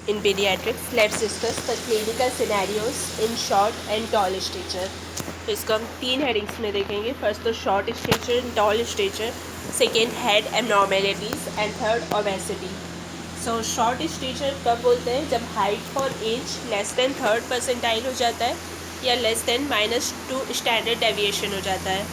in pediatrics. Let's discuss the clinical scenarios in short and tall stature. तो इसको हम 3 headings में देखेंगे. फर्स्ट तो short stature and tall stature, second head abnormalities and third obesity. So short stature कब बोलते हैं? जब height for age less than 3rd percentile हो जाता है या लेस देन -2 स्टैंडर्ड डेविएशन हो जाता है.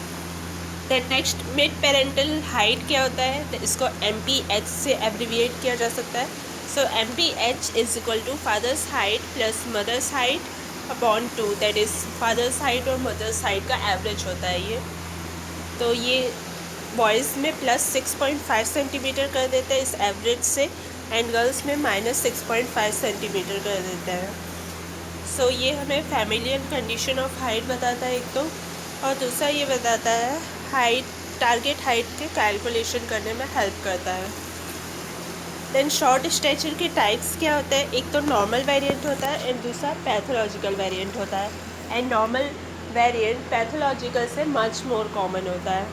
Then next mid parental height क्या होता है? तो इसको MPH से एब्रीविएट किया जा सकता है. So MPH is equal to father's height plus mother's height upon 2, that is father's height और मदर्स हाइट का एवरेज होता है ये. तो ये बॉयज़ में +6.5 सेंटीमीटर कर देते हैं इस एवरेज से, एंड गर्ल्स में -6.5 सेंटीमीटर कर देते हैं. सो ये हमें फैमिलियल कंडीशन ऑफ हाइट बताता है एक तो, और दूसरा ये बताता है हाइट, टारगेट हाइट के कैलकुलेशन करने में हेल्प करता है. देन शॉर्ट स्टेचर के टाइप्स क्या होते हैं? एक तो नॉर्मल वेरिएंट होता है एंड दूसरा पैथोलॉजिकल वेरिएंट होता है. एंड नॉर्मल वेरिएंट पैथोलॉजिकल से मच मोर कॉमन होता है.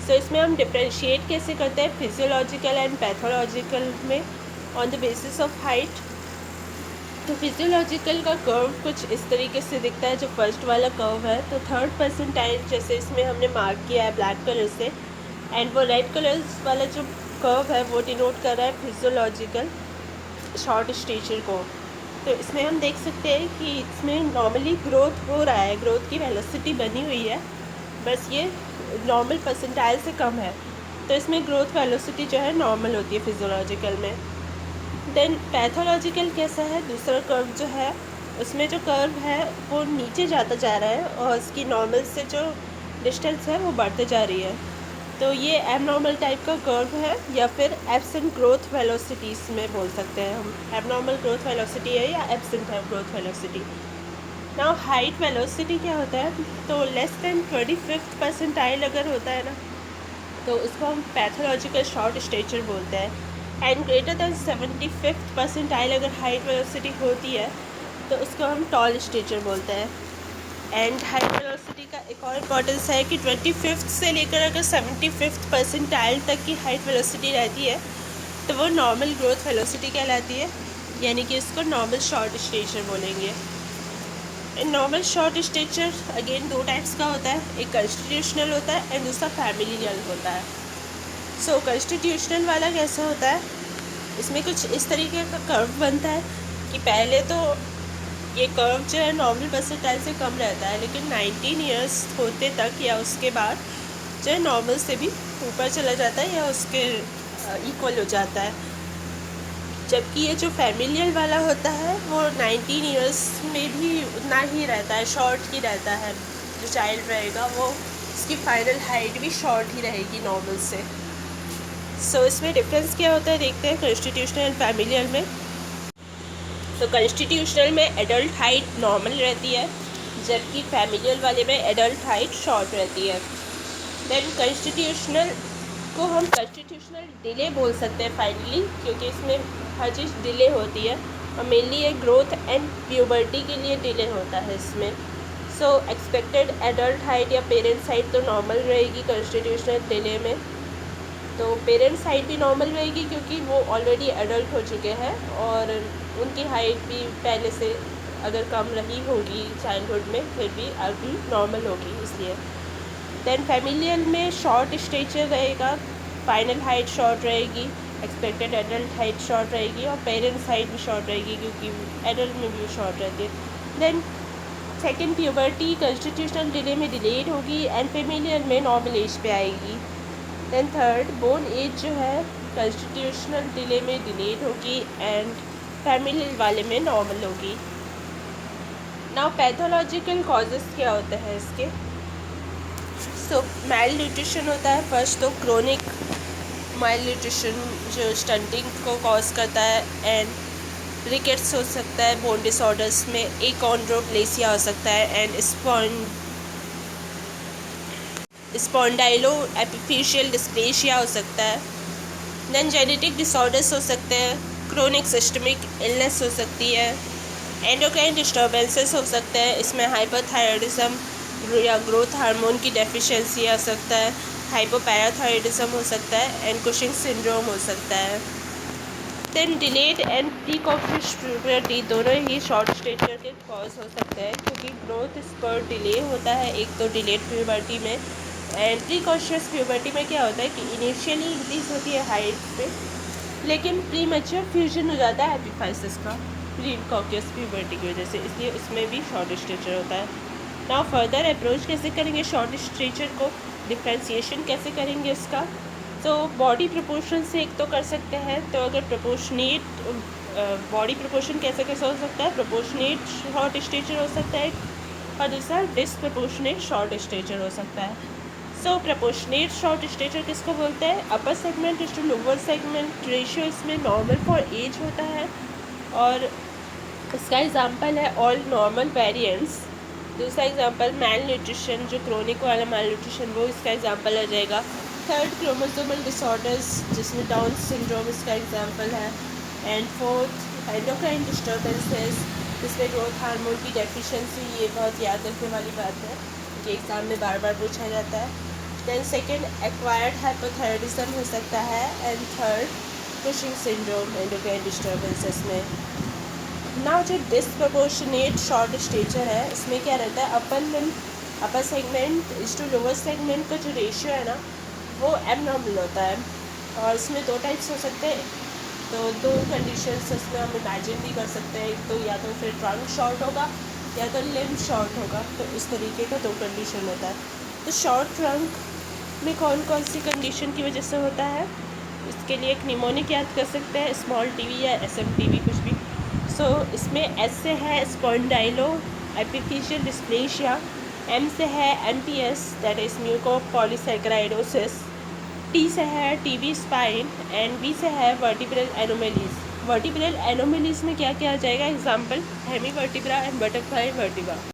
सो इसमें हम डिफ्रेंशिएट कैसे करते हैं फिजियोलॉजिकल एंड पैथोलॉजिकल में on the basis of height. तो फिजियोलॉजिकल का कर्व कुछ इस तरीके से दिखता है. जो फर्स्ट वाला कर्व है तो 3rd परसेंटाइल जैसे इसमें हमने मार्क किया है ब्लैक कलर से, एंड वो रेड कलर वाला जो कर्व है वो डिनोट कर रहा है फिजियोलॉजिकल शॉर्ट स्टेचर को. तो इसमें हम देख सकते हैं कि इसमें नॉर्मली ग्रोथ हो रहा है, ग्रोथ की वेलोसिटी बनी हुई है, बस ये नॉर्मल परसेंटाइल से कम है. तो इसमें ग्रोथ वेलोसिटी जो है नॉर्मल होती है फिजियोलॉजिकल में. देन पैथोलॉजिकल कैसा है? दूसरा कर्व जो है उसमें जो कर्व है वो नीचे जाता जा रहा है और उसकी नॉर्मल से जो डिस्टेंस है वो बढ़ते जा रही है. तो ये एबनॉर्मल टाइप का कर्व है, या फिर एब्सेंट ग्रोथ वेलोसिटीज़ में बोल सकते हैं हम. एबनॉर्मल ग्रोथ वेलोसिटी है या एब्सेंट है growth velocity. Now height velocity क्या होता है? तो लेस देन 25th परसेंटाइल अगर होता है ना, तो उसको हम पैथोलॉजिकल शॉर्ट स्टेचर बोलते हैं. And greater than 75th percentile अगर हाइट वेलोसिटी होती है तो उसको हम टॉल स्टेचर बोलते हैं. एंड हाइट वेलोसिटी का एक और इम्पॉर्टेंस है कि 25th से लेकर अगर 75th परसेंटाइल तक की हाइट वेलोसिटी रहती है तो वो नॉर्मल ग्रोथ वेलोसिटी कहलाती है, यानी कि इसको नॉर्मल शॉर्ट स्टेचर बोलेंगे. Normal short stature again 2 types का होता है, एक कॉन्स्टिट्यूशनल होता है एंड दूसरा फैमिलियल होता है. सो कॉन्स्टिट्यूशनल वाला कैसा होता है? इसमें कुछ इस तरीके का कर्व बनता है कि पहले तो ये कर्व जो है नॉर्मल परसेंटाइल से कम रहता है, लेकिन 19 ईयर्स होते तक या उसके बाद जो है नॉर्मल से भी ऊपर चला जाता है या उसके इक्वल हो जाता है. जबकि ये जो फैमिलियल वाला होता है वो 19 ईयर्स में भी उतना ही रहता है, शॉर्ट ही रहता है. जो चाइल्ड रहेगा वो उसकी फाइनल हाइट भी शॉर्ट ही रहेगी नॉर्मल से. सो इसमें डिफरेंस क्या होता है देखते हैं कॉन्स्टिट्यूशनल एंड फैमिलियल में. तो कॉन्स्टिट्यूशनल में एडल्ट हाइट नॉर्मल रहती है, जबकि फैमिलियल वाले में एडल्ट हाइट शॉर्ट रहती है. देन कॉन्स्टिट्यूशनल को हम कॉन्स्टिट्यूशनल डिले बोल सकते हैं फाइनली, क्योंकि इसमें हर चीज़ डिले होती है और मेनली ये ग्रोथ एंड प्यूबर्टी के लिए डिले होता है इसमें. सो एक्सपेक्टेड एडल्ट हाइट या पेरेंट्स हाइट तो नॉर्मल रहेगी कॉन्स्टिट्यूशनल डिले में. तो पेरेंट्स हाइट भी नॉर्मल रहेगी क्योंकि वो ऑलरेडी एडल्ट हो चुके हैं और उनकी हाइट भी पहले से अगर कम रही होगी चाइल्डहुड में फिर भी अभी नॉर्मल होगी इसलिए. देन फैमिलियल में शॉर्ट स्टेचर रहेगा, फाइनल हाइट शॉर्ट रहेगी, एक्सपेक्टेड एडल्ट हाइट शॉर्ट रहेगी और पेरेंट्स हाइट भी शॉर्ट रहेगी क्योंकि एडल्ट में भी शॉर्ट रहती है. Then second puberty constitutional delay में डिलेड होगी एंड फैमिलियल में नॉर्मल एज पे आएगी. देन थर्ड बोर्न एज जो है कॉन्स्टिट्यूशनल डिले में डिलेड होगी एंड फैमिलियल वाले में नॉर्मल होगी. नाउ पैथोलॉजिकल कॉजेज़ क्या होते हैं इसके? सो माइल्ड न्यूट्रिशन होता है फर्स्ट तो, क्रोनिक माइल्ड न्यूट्रिशन जो स्टंटिंग को कॉज करता है, एंड रिकेट्स हो सकता है बोन डिसऑर्डर्स में, एकॉन्ड्रोप्लेसिया हो सकता है एंड स्पॉन्डाइलो एपिफिशियल डिस्प्लेशिया हो सकता है. देन जेनेटिक डिसऑर्डर्स हो सकते हैं, क्रोनिक सिस्टमिक इलनेस हो सकती है, एंडोक्राइन डिस्टर्बेंसेस हो सकते हैं, इसमें हाइपोथायरॉयडिज्म या ग्रोथ हार्मोन की डेफिशिएंसी हो सकता है, हाइपोपैराथायरॉयडिज्म हो सकता है एंड कुशिंग सिंड्रोम हो सकता है. Then delayed and precocious puberty दोनों ही शॉर्ट स्टेचर के कॉज हो सकते हैं, क्योंकि ग्रोथ स्पर्ट डिले होता है एक तो डिलेड प्यूबर्टी में, एंड प्रीकॉशियस प्यूबर्टी में क्या होता है कि इनिशियली इंक्रीज होती है हाइट पे, लेकिन प्री मैच्योर फ्यूजन हो जाता है एपिफाइसिस का प्रीकॉशियस प्यूबर्टी की वजह से, इसलिए उसमें भी शॉर्ट स्टेचर होता है। नाउ फर्दर अप्रोच कैसे करेंगे शॉर्ट स्टेचर को, डिफ्रेंशिएशन कैसे करेंगे उसका, तो बॉडी प्रोपोर्शन से एक तो कर सकते हैं। तो अगर प्रोपोर्शनेट बॉडी प्रोपोर्शन कैसे कैसे हो सकता है, प्रोपोर्शनेट शॉर्ट स्टेचर हो सकता है, और दूसरा डिसप्रोपोर्शनेट शॉर्ट स्टेचर हो सकता है। सो प्रोपोर्शनेट शॉर्ट स्टेचर किसको बोलते हैं, upper segment is to lower segment ratio इसमें नॉर्मल फॉर एज होता है, और इसका एग्जांपल है ऑल नॉर्मल वेरिएंट्स। दूसरा एग्जांपल मैल न्यूट्रिशन, जो क्रोनिक वाला मैल न्यूट्रिशन, वो इसका एग्जांपल आ जाएगा। थर्ड क्रोमोसोमल डिसऑर्डर्स, जिसमें डाउन सिंड्रोम इसका एग्जांपल है। एंड फोर्थ एंडोक्राइन डिस्टर्बेंसेस, जिसमें ग्रोथ हार्मोन की डेफिशिएंसी, ये बहुत याद रखने वाली बात है कि एग्ज़ाम में बार बार पूछा जाता है। देन सेकेंड एक्वायर्ड हाइपोथायराइडिज्म हो सकता है, and third Cushing syndrome endocrine disturbances में। नाउ जो डिसप्रोपोर्शनेट शॉर्ट स्टेचर है, इसमें क्या रहता है, upper segment is to lower segment का जो रेशियो है ना, वो एबनॉर्मल होता है, और इसमें दो टाइप्स हो सकते हैं। तो दो कंडीशंस इसमें हम इमेजिन भी कर सकते हैं, तो या तो फिर ट्रंक शॉर्ट होगा या तो लिम्ब शॉर्ट होगा, तो इस तरीके का दो कंडीशन होता है। तो शॉर्ट ट्रंक में कौन कौन सी कंडीशन की वजह से होता है, इसके लिए एक निमोनिक याद कर सकते हैं, स्मॉल टीवी या एसएमटीवी कुछ भी। सो इसमें एस से है स्पॉन्डाइलो एपिफिशियल डिस्प्लेशिया, एम से है एमपीएस दैट इज म्यूकोपॉलीसैकेराइडोसिस, टी से है टीबी स्पाइन, एंड बी से है वर्टिब्रल एनोमेलीज। वर्टिब्रल एनोमेलीज में क्या क्या आ जाएगा, example hemivertebra and butterfly vertebra.